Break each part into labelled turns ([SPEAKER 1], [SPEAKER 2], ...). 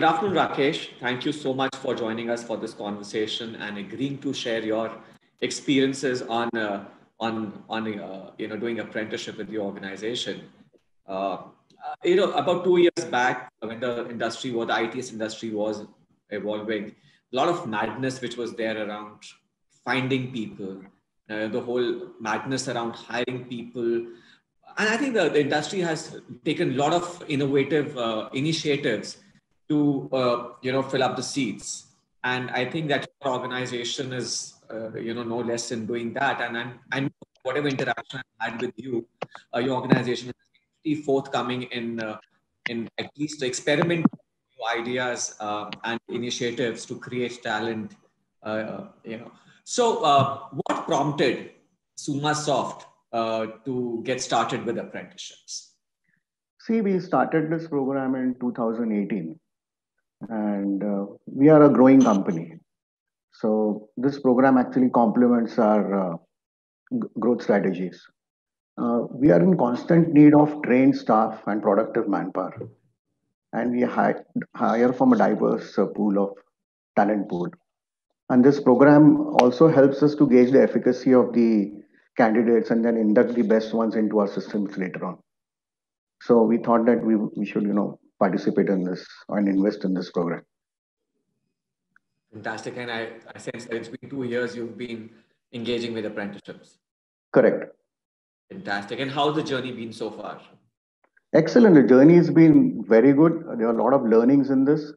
[SPEAKER 1] afternoon, Rakesh. Thank you so much for joining us for this conversation and agreeing to share your experiences on doing apprenticeship with your organization. About 2 years back, when the ITS industry was evolving, a lot of madness which was there around finding people, the whole madness around hiring people. And I think the industry has taken a lot of innovative initiatives to fill up the seats. And I think that your organization is no less in doing that. And I know whatever interaction I had with you, your organization is pretty forthcoming in at least experiment new ideas and initiatives to create talent. What prompted SumaSoft to get started with apprenticeships?
[SPEAKER 2] See, we started this program in 2018, and we are a growing company. So this program actually complements our growth strategies. We are in constant need of trained staff and productive manpower, and we hire from a diverse pool of talent pool. And this program also helps us to gauge the efficacy of the candidates and then induct the best ones into our systems later on. So we thought that we should, participate in this and invest in this program.
[SPEAKER 1] Fantastic. And I sense that it's been 2 years you've been engaging with apprenticeships.
[SPEAKER 2] Correct.
[SPEAKER 1] Fantastic. And how's the journey been so far?
[SPEAKER 2] Excellent. The journey has been very good. There are a lot of learnings in this.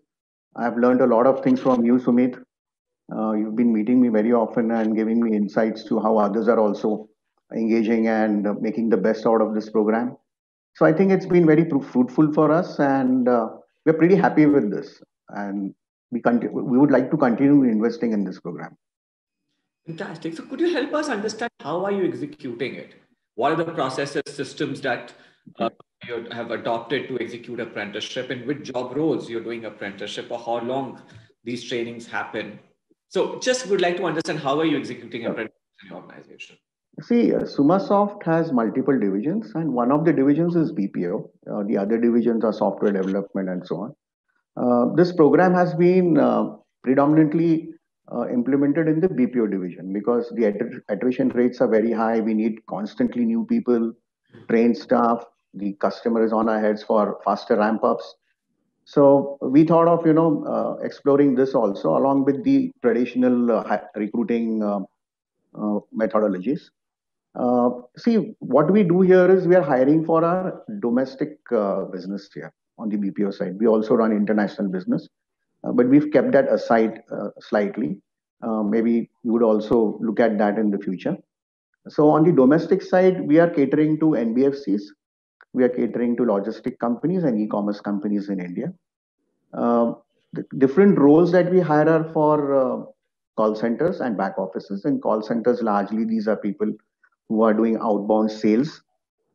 [SPEAKER 2] I've learned a lot of things from you, Sumit. You've been meeting me very often and giving me insights to how others are also engaging and making the best out of this program. So I think it's been very fruitful for us, and we're pretty happy with this. And we would like to continue investing in this program.
[SPEAKER 1] Fantastic. So could you help us understand how are you executing it? What are the processes, systems that you have adopted to execute apprenticeship, and which job roles you're doing apprenticeship, or how long these trainings happen? So just would like to understand how are you executing apprenticeship in your organization?
[SPEAKER 2] See, SumaSoft has multiple divisions, and one of the divisions is BPO. The other divisions are software development and so on. This program has been predominantly implemented in the BPO division because the attrition rates are very high. We need constantly new people, trained staff. The customer is on our heads for faster ramp ups. So we thought of exploring this also along with the traditional recruiting methodologies. See, what we do here is we are hiring for our domestic business here on the BPO side. We also run international business, but we've kept that aside slightly. Maybe we would also look at that in the future. So on the domestic side, we are catering to NBFCs. We are catering to logistic companies and e-commerce companies in India. The different roles that we hire are for call centers and back offices. In call centers, largely these are people who are doing outbound sales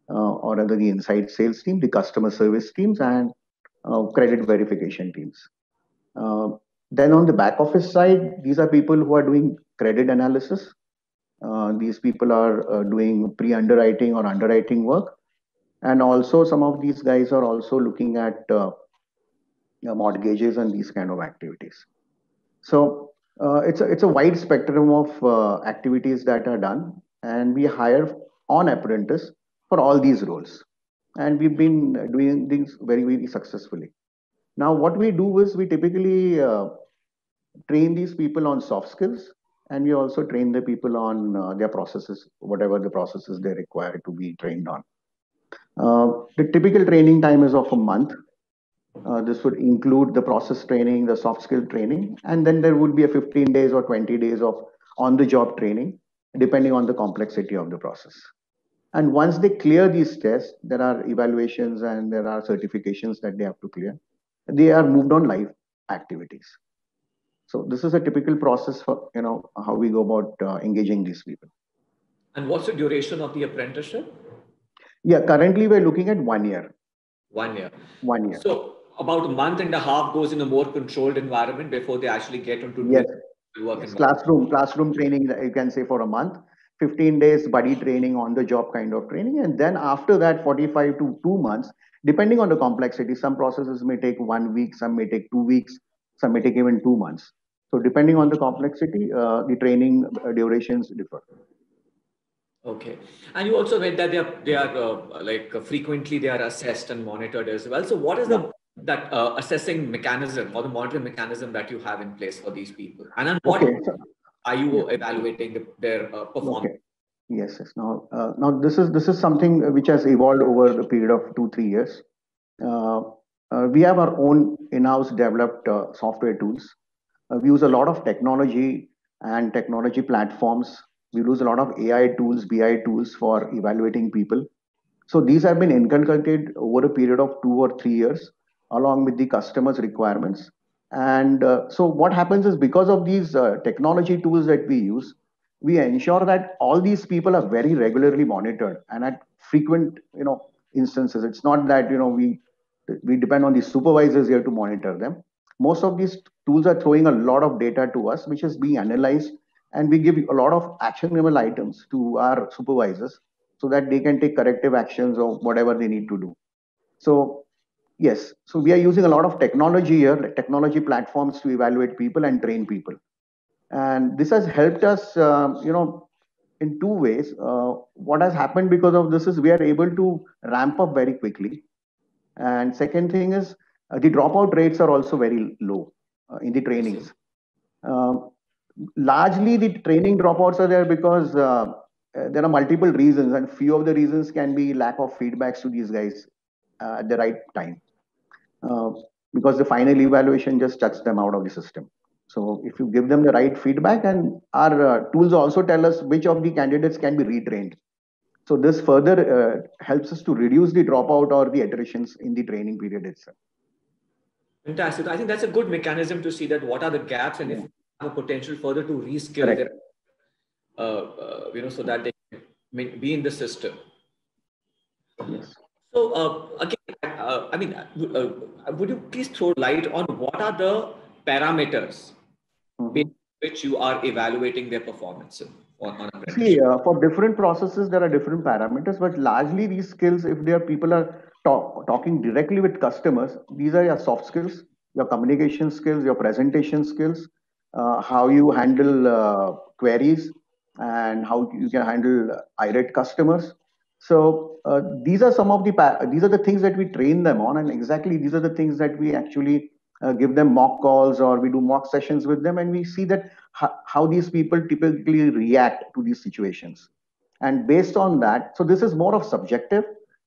[SPEAKER 2] or under the inside sales team, the customer service teams, and credit verification teams. Then on the back office side, these are people who are doing credit analysis. These people are doing pre-underwriting or underwriting work. And also some of these guys are also looking at mortgages and these kind of activities. So it's a wide spectrum of activities that are done, and we hire on apprentice for all these roles. And we've been doing things very, very successfully. Now, what we do is we typically train these people on soft skills, and we also train the people on their processes, whatever the processes they require to be trained on. The typical training time is of a month. This would include the process training, the soft skill training, and then there would be a 15 days or 20 days of on-the-job training, depending on the complexity of the process. And once they clear these tests, there are evaluations and there are certifications that they have to clear. They are moved on live activities. So this is a typical process for how we go about engaging these people.
[SPEAKER 1] And what's the duration of the apprenticeship?
[SPEAKER 2] Yeah, currently we're looking at 1 year.
[SPEAKER 1] 1 year.
[SPEAKER 2] 1 year.
[SPEAKER 1] So about a month and a half goes in a more controlled environment before they actually get into
[SPEAKER 2] work. Yes, classroom training, you can say for a month, 15 days buddy training, on the job kind of training. And then after that, 45 to 2 months, depending on the complexity. Some processes may take 1 week, some may take 2 weeks, some may take even 2 months. So depending on the complexity, the training durations differ.
[SPEAKER 1] Okay, and you also read that they are frequently they are assessed and monitored as well. So what is the that assessing mechanism or the monitoring mechanism that you have in place for these people, and on what are you evaluating their performance?
[SPEAKER 2] Okay. Yes, yes. Now this is something which has evolved over the period of 2 3 years. Uh, we have our own in-house developed software tools. We use a lot of technology and technology platforms. We use a lot of AI tools, BI tools for evaluating people. So these have been inculcated over a period of 2 or 3 years, along with the customers' requirements. And so what happens is, because of these technology tools that we use, we ensure that all these people are very regularly monitored and at frequent, instances. It's not that we depend on the supervisors here to monitor them. Most of these tools are throwing a lot of data to us, which is being analyzed, and we give a lot of actionable items to our supervisors so that they can take corrective actions or whatever they need to do. So yes, so we are using a lot of technology here, like technology platforms, to evaluate people and train people, and this has helped us, in two ways. What has happened because of this is we are able to ramp up very quickly, and second thing is, the dropout rates are also very low in the trainings. Um, Largely, the training dropouts are there because there are multiple reasons, and few of the reasons can be lack of feedbacks to these guys at the right time, uh, because the final evaluation just shuts them out of the system. So if you give them the right feedback, and our tools also tell us which of the candidates can be retrained. So this further helps us to reduce the dropout or the attritions in the training period itself.
[SPEAKER 1] Fantastic. I think that's a good mechanism to see that what are the gaps, and if you have a potential further to reskill them, so that they can be in the system.
[SPEAKER 2] Yes.
[SPEAKER 1] So again, would you please throw light on what are the parameters based on which you are evaluating their performance on apprenticeship?
[SPEAKER 2] See, for different processes, there are different parameters, but largely these skills, if there people are talking directly with customers, these are your soft skills, your communication skills, your presentation skills, how you handle queries, and how you can handle irate customers. So these are some of these are the things that we train them on, and exactly these are the things that we actually give them mock calls, or we do mock sessions with them, and we see that how these people typically react to these situations. And based on that, so this is more of subjective.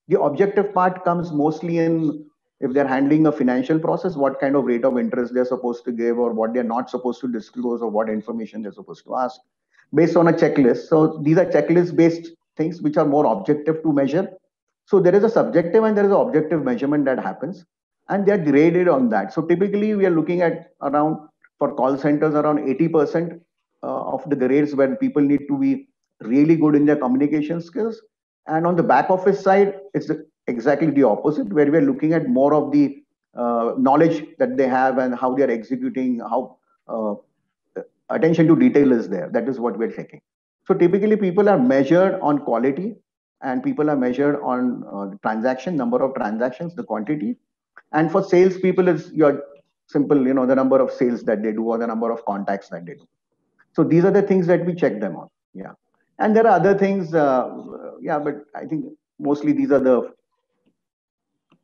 [SPEAKER 2] The objective part comes mostly in, if they're handling a financial process, what kind of rate of interest they're supposed to give, or what they're not supposed to disclose, or what information they're supposed to ask, based on a checklist. So these are checklist based things which are more objective to measure. So there is a subjective and there is an objective measurement that happens, and they are graded on that. So typically we are looking at around, for call centers, around 80% of the grades where people need to be really good in their communication skills. And on the back office side, it's exactly the opposite, where we're looking at more of the knowledge that they have and how they are executing, how attention to detail is there. That is what we're checking. So typically people are measured on quality, and people are measured on the transaction, number of transactions, the quantity. And for sales people, it's your simple, the number of sales that they do, or the number of contacts that they do. So these are the things that we check them on. Yeah. And there are other things, but I think mostly these are the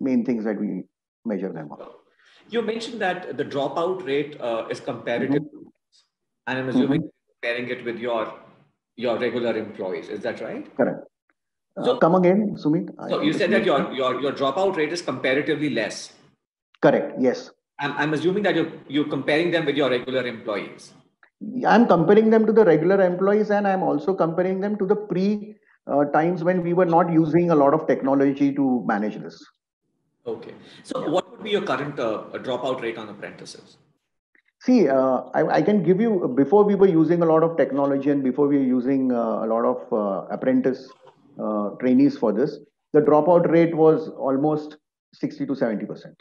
[SPEAKER 2] main things that we measure them on.
[SPEAKER 1] You mentioned that the dropout rate is comparative, and I'm assuming comparing it with your regular employees. Is that right?
[SPEAKER 2] Correct. So, come again, Sumit.
[SPEAKER 1] So you said that your dropout rate is comparatively less.
[SPEAKER 2] Correct. Yes.
[SPEAKER 1] I'm assuming that you're comparing them with your regular employees.
[SPEAKER 2] I'm comparing them to the regular employees, and I'm also comparing them to the times when we were not using a lot of technology to manage this.
[SPEAKER 1] Okay. So what would be your current dropout rate on apprentices?
[SPEAKER 2] See, I can give you, before we were using a lot of technology, and before we were using a lot of apprentice trainees for this, the dropout rate was almost 60 to 70%.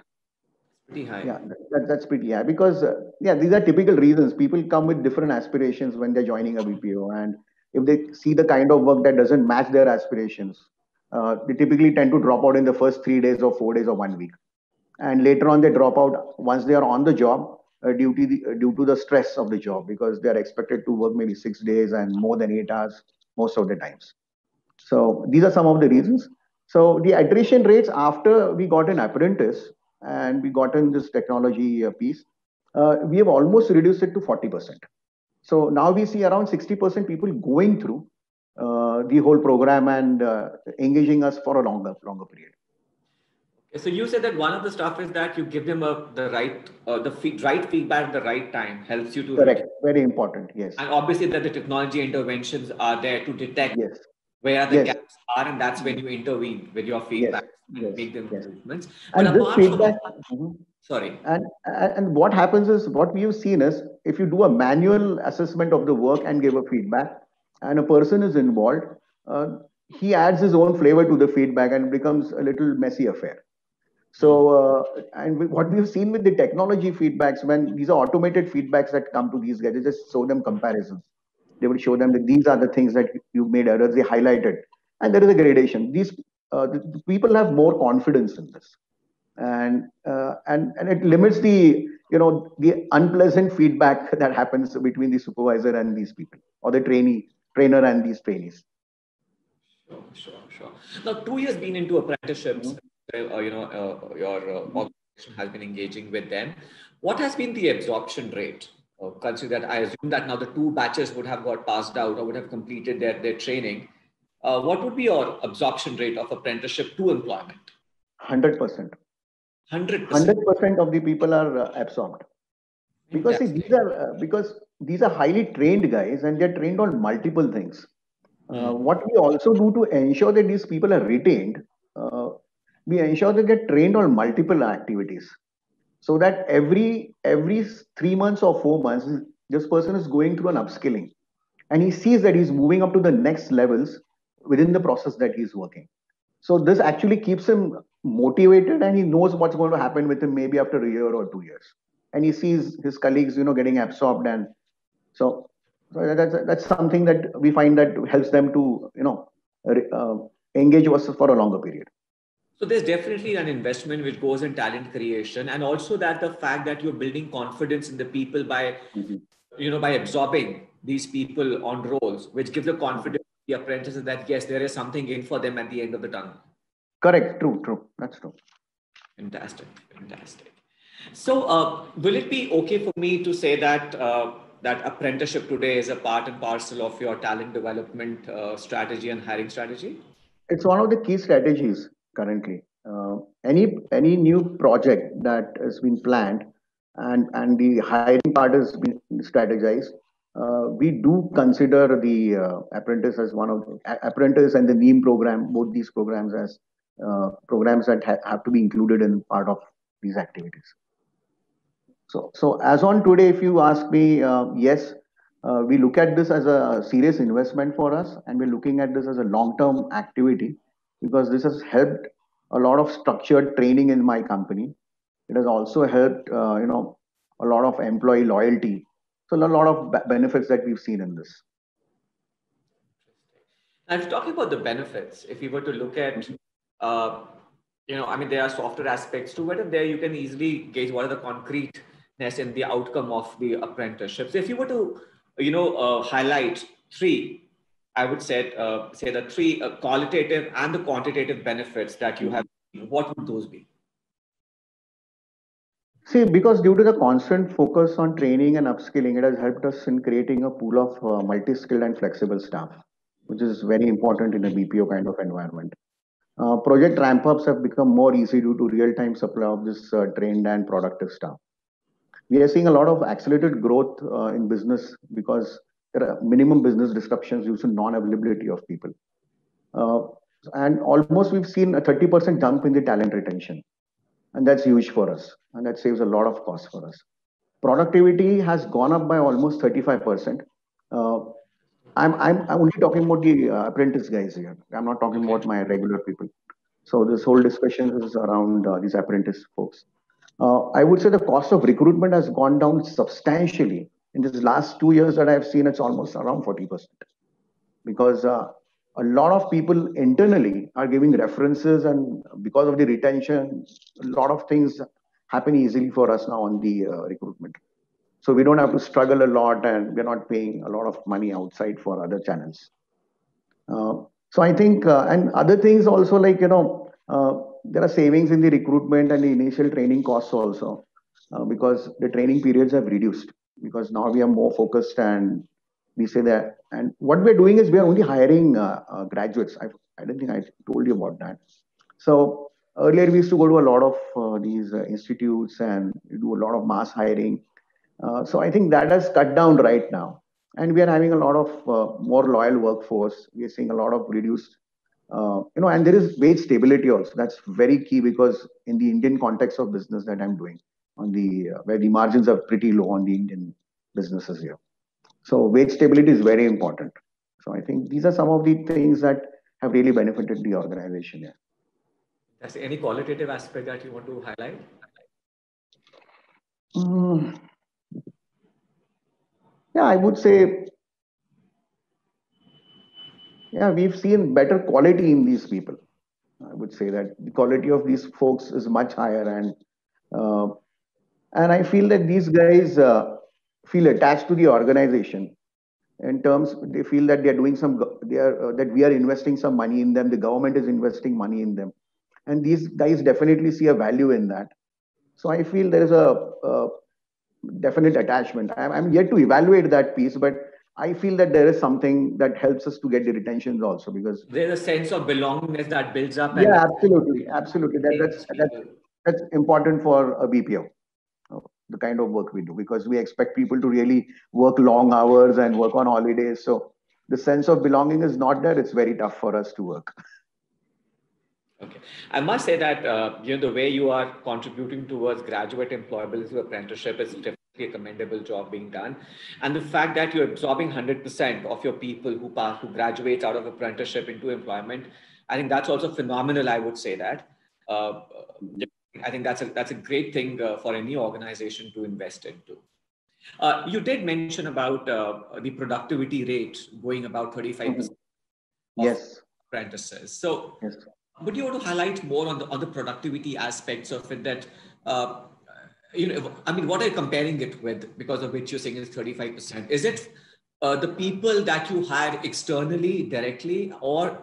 [SPEAKER 1] Pretty high.
[SPEAKER 2] Yeah, that's pretty high, because these are typical reasons. People come with different aspirations when they're joining a BPO, and if they see the kind of work that doesn't match their aspirations, they typically tend to drop out in the first 3 days or 4 days or 1 week. And later on, they drop out once they are on the job due to the stress of the job, because they are expected to work maybe 6 days and more than 8 hours most of the times. So these are some of the reasons. So the attrition rates after we got an apprentice and we got in this technology piece, we have almost reduced it to 40%. So now we see around 60% people going through the whole program and engaging us for a longer period.
[SPEAKER 1] So you said that one of the stuff is that you give them the right right feedback at the right time helps you to
[SPEAKER 2] correct. Very important. Yes.
[SPEAKER 1] And obviously that the technology interventions are there to detect
[SPEAKER 2] yes.
[SPEAKER 1] where the gaps are, and that's when you intervene with your feedback and make the improvements.
[SPEAKER 2] And
[SPEAKER 1] but
[SPEAKER 2] this feedback.
[SPEAKER 1] Sorry.
[SPEAKER 2] And what happens is, what we've seen is, if you do a manual assessment of the work and give a feedback, and a person is involved, he adds his own flavor to the feedback and it becomes a little messy affair. So, and what we've seen with the technology feedbacks, when these are automated feedbacks that come to these guys, they just show them comparisons. They would show them that these are the things that you made errors, they highlighted. And there is a gradation. The people have more confidence in this. And it limits the unpleasant feedback that happens between the supervisor and these people, or the trainer and these trainees.
[SPEAKER 1] Sure. Now, 2 years been into apprenticeships, your organization has been engaging with them. What has been the absorption rate? Consider that I assume that now the 2 batches would have got passed out or would have completed their training. What would be your absorption rate of apprenticeship to employment?
[SPEAKER 2] 100%.
[SPEAKER 1] 100%
[SPEAKER 2] of the people are absorbed, because these are highly trained guys and they're trained on multiple things. What we also do to ensure that these people are retained, we ensure that they're trained on multiple activities, so that every 3 months or 4 months, this person is going through an upskilling, and he sees that he's moving up to the next levels within the process that he's working. So this actually keeps him motivated, and he knows what's going to happen with him maybe after a year or 2 years, and he sees his colleagues getting absorbed. And so that's something that we find that helps them to engage us for a longer period.
[SPEAKER 1] So there's definitely an investment which goes in talent creation, and also that the fact that you're building confidence in the people by by absorbing these people on roles, which gives the confidence to the apprentices that yes, there is something in for them at the end of the tunnel.
[SPEAKER 2] Correct. True. That's true.
[SPEAKER 1] Fantastic. So will it be okay for me to say that that apprenticeship today is a part and parcel of your talent development strategy and hiring strategy?
[SPEAKER 2] It's one of the key strategies currently. Any new project that has been planned and the hiring part has been strategized, we do consider the apprentice as one of the apprentice and the NEEM program, both these programs as programs that have to be included in part of these activities. So as on today, if you ask me, yes, we look at this as a serious investment for us, and we're looking at this as a long-term activity, because this has helped a lot of structured training in my company. It has also helped, a lot of employee loyalty. So a lot of benefits that we've seen in this.
[SPEAKER 1] Now, if you're talking about the benefits, if you were to look at, there are softer aspects to it, and there you can easily gauge what are the concreteness and the outcome of the apprenticeship. So if you were to, highlight 3, I would say the 3 qualitative and the quantitative benefits that you have, what would those be?
[SPEAKER 2] See, because due to the constant focus on training and upskilling, it has helped us in creating a pool of multi-skilled and flexible staff, which is very important in a BPO kind of environment. Project ramp-ups have become more easy due to real-time supply of this trained and productive staff. We are seeing a lot of accelerated growth in business because there are minimum business disruptions due to non-availability of people. And almost we've seen a 30% jump in the talent retention. And that's huge for us. And that saves a lot of costs for us. Productivity has gone up by almost 35%. I'm only talking about the apprentice guys here. I'm not talking about my regular people. So this whole discussion is around these apprentice folks. I would say the cost of recruitment has gone down substantially. In this last 2 years that I've seen, it's almost around 40%. Because a lot of people internally are giving references, and because of the retention, a lot of things happen easily for us now on the recruitment. So we don't have to struggle a lot, and we're not paying a lot of money outside for other channels. So I think, and other things also, like, there are savings in the recruitment and the initial training costs also, because the training periods have reduced, because now we are more focused, and we say that. And what we're doing is we are only hiring graduates. I don't think I told you about that. So earlier we used to go to a lot of these institutes and do a lot of mass hiring. So I think that has cut down right now, and we are having a lot of more loyal workforce. We are seeing a lot of reduced, and there is wage stability also. That's very key, because in the Indian context of business that I'm doing, on the where the margins are pretty low on the Indian businesses here. So wage stability is very important. So I think these are some of the things that have really benefited the organization here.
[SPEAKER 1] That's any qualitative aspect that you want to highlight?
[SPEAKER 2] Yeah, I would say, yeah, we've seen better quality in these people. I would say that the quality of these folks is much higher, uh, and I feel that these guys feel attached to the organization. In terms, they feel that they are doing some, they are that we are investing some money in them. The government is investing money in them, and these guys definitely see a value in that. So I feel there is a definite attachment. I'm yet to evaluate that piece, but I feel that there is something that helps us to get the retentions also, because
[SPEAKER 1] There's a sense of belongingness that builds up, and
[SPEAKER 2] yeah, absolutely, absolutely. That's important for a BPO, the kind of work we do, because we expect people to really work long hours and work on holidays. So the sense of belonging is not there. It's very tough for us to work.
[SPEAKER 1] Okay, I must say that the way you are contributing towards graduate employability apprenticeship is definitely a commendable job being done, and the fact that you're absorbing 100% of your people who graduate out of apprenticeship into employment, I think that's also phenomenal. I would say that. Uh, I think that's a great thing for any organization to invest into. You did mention about the productivity rate going about 35% of
[SPEAKER 2] Yes.
[SPEAKER 1] apprentices. So,
[SPEAKER 2] Yes.
[SPEAKER 1] would you want to highlight more on the productivity aspects of it? That I mean, what are you comparing it with? Because of which you're saying it's 35%. Is it the people that you hire externally directly, or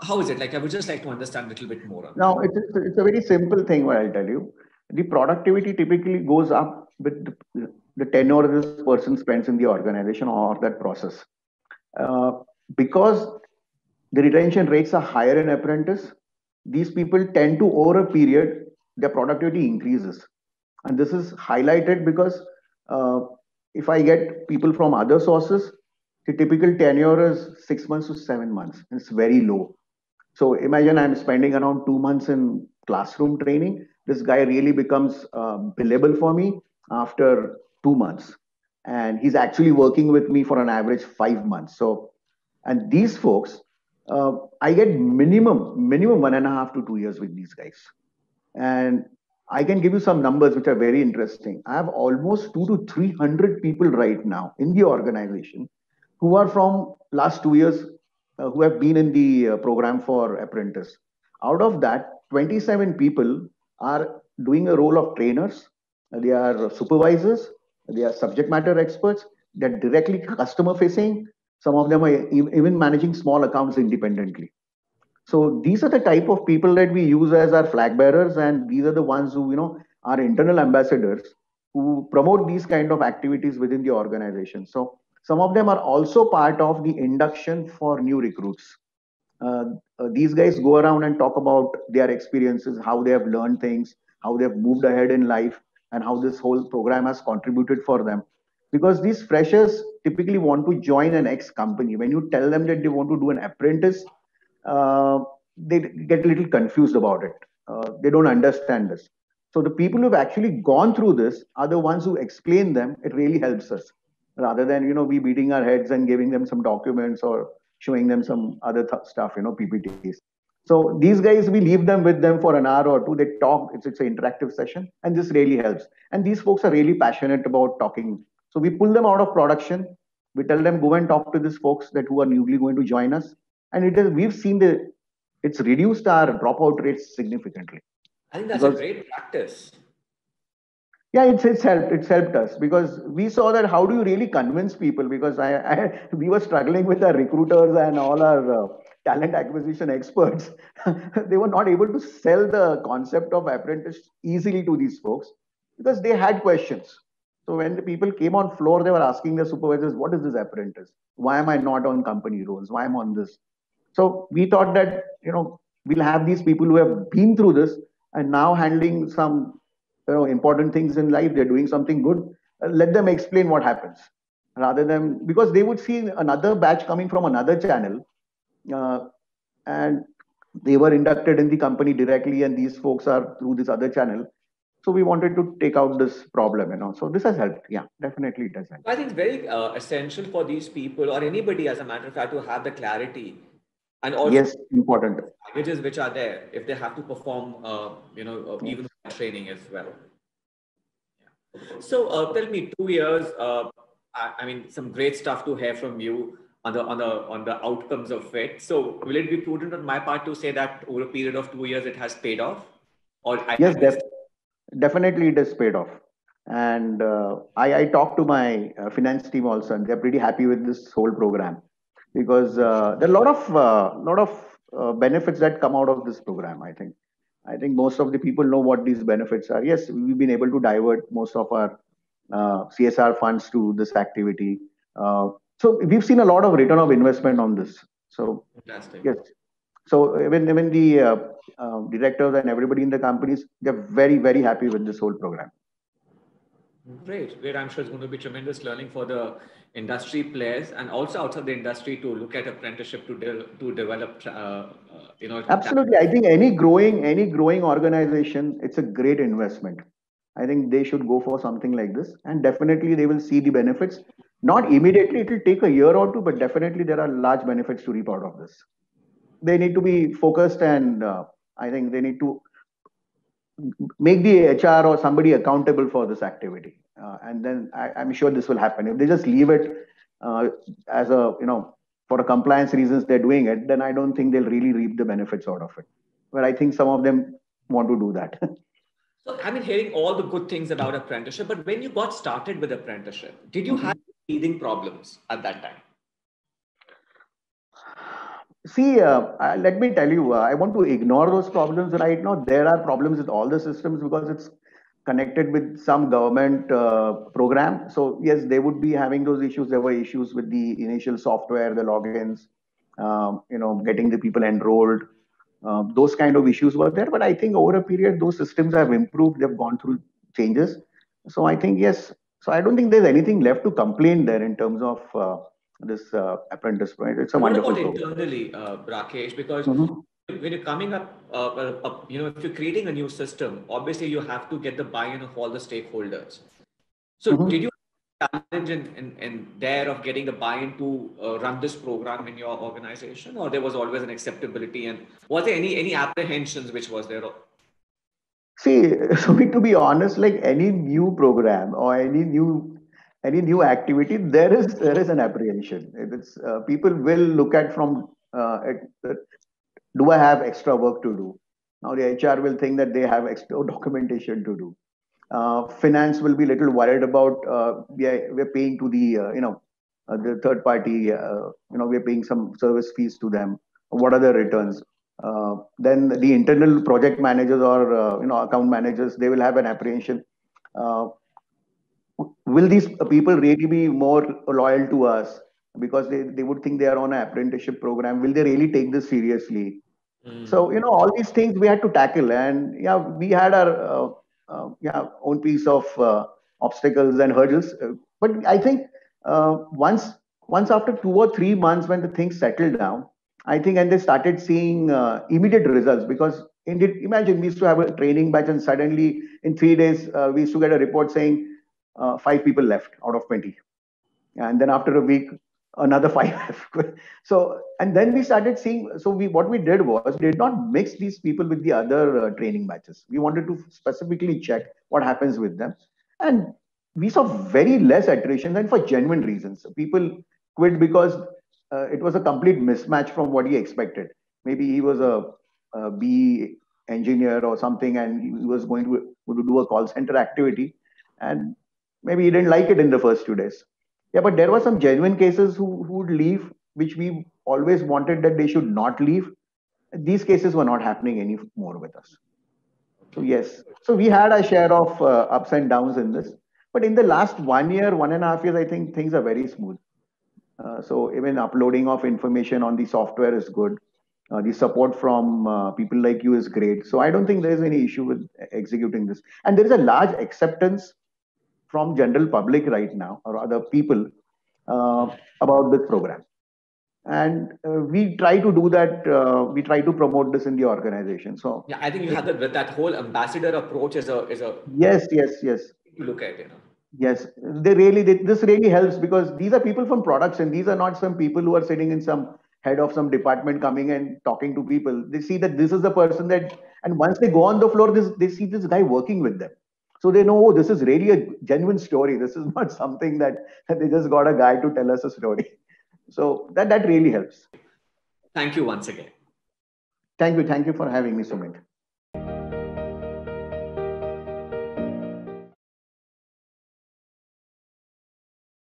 [SPEAKER 1] how is it? Like, I would just like to understand a little bit more on that.
[SPEAKER 2] Now, it's a very simple thing, what I'll tell you. The productivity typically goes up with the tenure this person spends in the organization or that process. Uh, because the retention rates are higher in apprentice, these people tend to, over a period, their productivity increases. And this is highlighted because uh, if I get people from other sources, the typical tenure is 6 months to 7 months. And it's very low. So imagine I'm spending around 2 months in classroom training. This guy really becomes billable for me after 2 months. And he's actually working with me for an average 5 months. So, and these folks, I get minimum 1.5 to 2 years with these guys. And I can give you some numbers which are very interesting. I have almost 2 to 300 people right now in the organization who are from last 2 years, who have been in the program for apprentice. Out of that, 27 people are doing a role of trainers. They are supervisors. They are subject matter experts. They're directly customer facing. Some of them are even managing small accounts independently. So these are the type of people that we use as our flag bearers, and these are the ones who, are internal ambassadors who promote these kind of activities within the organization. So some of them are also part of the induction for new recruits. These guys go around and talk about their experiences, how they have learned things, how they have moved ahead in life, and how this whole program has contributed for them. Because these freshers typically want to join an ex company. When you tell them that they want to do an apprentice, uh, they get a little confused about it. They don't understand this. So the people who've actually gone through this are the ones who explain them. It really helps us, rather than we beating our heads and giving them some documents or showing them some other stuff, PPTs. So these guys, we leave them with them for an hour or two. They talk. It's an interactive session, and this really helps. And these folks are really passionate about talking. So we pull them out of production. We tell them, go and talk to these folks that who are newly going to join us, and we've seen it's reduced our dropout rates significantly.
[SPEAKER 1] I think that's a great practice.
[SPEAKER 2] Yeah, it's helped us, because we saw that how do you really convince people, because we were struggling with our recruiters and all our talent acquisition experts. They were not able to sell the concept of apprentice easily to these folks, because they had questions. So when the people came on floor, they were asking their supervisors, what is this apprentice? Why am I not on company roles? Why am I on this? So we thought that, we'll have these people who have been through this and now handling some, important things in life. They're doing something good. Let them explain what happens, rather than, because they would see another batch coming from another channel, uh, and they were inducted in the company directly, and these folks are through this other channel. So we wanted to take out this problem. So this has helped. Yeah, definitely it has helped.
[SPEAKER 1] I think it's very essential for these people, or anybody as a matter of fact, to have the clarity, and also
[SPEAKER 2] Yes, important.
[SPEAKER 1] packages which are there if they have to perform, even training as well. So tell me, 2 years. I mean, some great stuff to hear from you on the outcomes of it. So will it be prudent on my part to say that over a period of 2 years it has paid off, or
[SPEAKER 2] Yes, definitely it has paid off. And I talked to my finance team also, and they're pretty happy with this whole program, because there are a lot of benefits that come out of this program. I think most of the people know what these benefits are. Yes, we've been able to divert most of our CSR funds to this activity. So we've seen a lot of return of investment on this. So
[SPEAKER 1] fantastic.
[SPEAKER 2] yes, so even the directors and everybody in the companies, they're very, very happy with this whole program.
[SPEAKER 1] Great, great. I'm sure it's going to be tremendous learning for the industry players and also outside the industry to look at apprenticeship to develop,
[SPEAKER 2] Absolutely, I think any growing organization, it's a great investment. I think they should go for something like this, and definitely they will see the benefits. Not immediately; it will take a year or two, but definitely there are large benefits to reap out of this. They need to be focused, and I think they need to make the HR or somebody accountable for this activity. And then I'm sure this will happen. If they just leave it as for a compliance reasons they're doing it, then I don't think they'll really reap the benefits out of it. But I think some of them want to do that.
[SPEAKER 1] So I've been hearing all the good things about apprenticeship, but when you got started with apprenticeship, did you have teething problems at that time?
[SPEAKER 2] See, let me tell you, I want to ignore those problems right now. There are problems with all the systems because it's connected with some government program. So yes, they would be having those issues. There were issues with the initial software, the logins, getting the people enrolled. Those kind of issues were there. But I think over a period, those systems have improved. They've gone through changes. So I think, yes. So I don't think there's anything left to complain there in terms of this apprentice. Right? It's a
[SPEAKER 1] What
[SPEAKER 2] wonderful
[SPEAKER 1] about
[SPEAKER 2] program.
[SPEAKER 1] internally, Rakesh? Because
[SPEAKER 2] Mhm.
[SPEAKER 1] when you're coming up, if you're creating a new system, obviously you have to get the buy-in of all the stakeholders. So did
[SPEAKER 2] Mhm.
[SPEAKER 1] you challenge in there of getting the buy-in to run this program in your organization, or there was always an acceptability? And was there any apprehensions which was there?
[SPEAKER 2] See, so to be honest, like any new program or any new activity, there is an apprehension. It's people will look at from do I have extra work to do? Now the HR will think that they have extra documentation to do. Finance will be little worried about we're paying to the third party. We're paying some service fees to them. What are the returns? Then the internal project managers or account managers, they will have an apprehension. Uh, will these people really be more loyal to us, because they would think they are on an apprenticeship program? Will they really take this seriously? So all these things we had to tackle, and yeah, we had our own piece of obstacles and hurdles. But I think once after 2 or 3 months, when the things settled down, I think, and they started seeing immediate results. Because indeed, imagine we used to have a training batch, and suddenly in 3 days we used to get a report saying 5 people left out of 20, and then after a week another five have quit. So, and then we started seeing, so we what we did was, we did not mix these people with the other training batches. We wanted to specifically check what happens with them, and we saw very less attrition than for genuine reasons. People quit because it was a complete mismatch from what he expected. Maybe he was a B engineer or something, and he was going to do a call center activity, and maybe he didn't like it in the first 2 days. Yeah, but there were some genuine cases who would leave, which we always wanted that they should not leave. These cases were not happening anymore with us. So yes, so we had a share of ups and downs in this, but in the last 1 year, 1.5 years, I think things are very smooth. So even uploading of information on the software is good. The support from people like you is great. So I don't think there is any issue with executing this. And there is a large acceptance from general public right now, or other people, about this program. And we try to do that. We try to promote this in the organization. So
[SPEAKER 1] yeah, I think you have that whole ambassador approach is a
[SPEAKER 2] yes, yes, yes.
[SPEAKER 1] to look at,
[SPEAKER 2] Yes, this really helps because these are people from production. These are not some people who are sitting in some head of some department coming and talking to people. They see that this is the person that, and once they go on the floor, they see this guy working with them. So they know, oh, this is really a genuine story. This is not something that they just got a guy to tell us a story. So that really helps.
[SPEAKER 1] Thank you once again.
[SPEAKER 2] Thank you. Thank you for having me, Sumit.